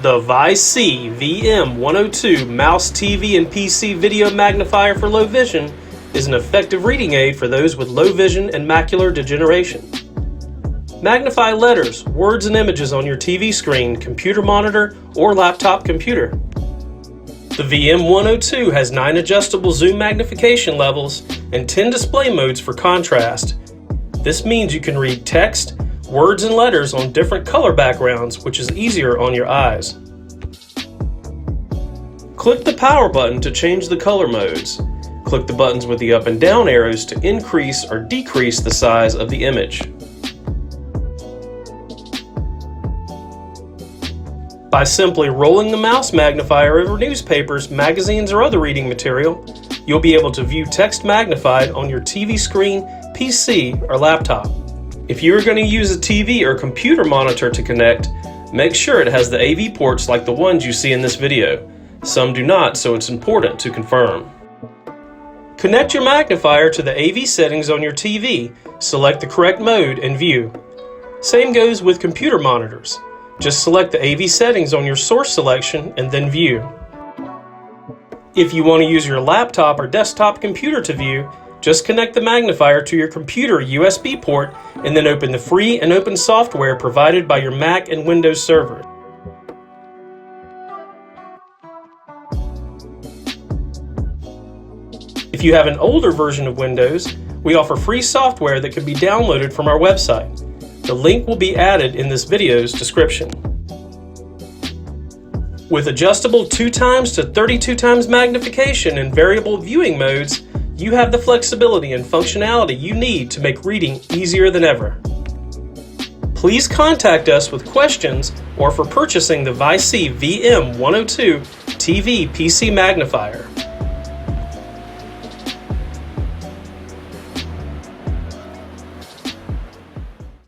The ViSee VM-102 mouse, TV, and PC video magnifier for low vision is an effective reading aid for those with low vision and macular degeneration. Magnify letters, words, and images on your TV screen, computer monitor, or laptop computer. The VM-102 has 9 adjustable zoom magnification levels and 10 display modes for contrast. This means you can read text, words, and letters on different color backgrounds, which is easier on your eyes. Click the power button to change the color modes. Click the buttons with the up and down arrows to increase or decrease the size of the image. By simply rolling the mouse magnifier over newspapers, magazines, or other reading material, you'll be able to view text magnified on your TV screen, PC, or laptop. If you are going to use a TV or computer monitor to connect, make sure it has the AV ports like the ones you see in this video. Some do not, so it's important to confirm. Connect your magnifier to the AV settings on your TV, select the correct mode, and view. Same goes with computer monitors. Just select the AV settings on your source selection and then view. If you want to use your laptop or desktop computer to view, just connect the magnifier to your computer USB port and then open the free and open software provided by your Mac and Windows server. If you have an older version of Windows, we offer free software that can be downloaded from our website. The link will be added in this video's description. With adjustable 2x to 32x magnification and variable viewing modes, you have the flexibility and functionality you need to make reading easier than ever. Please contact us with questions or for purchasing the ViSee VM-102 TV PC magnifier.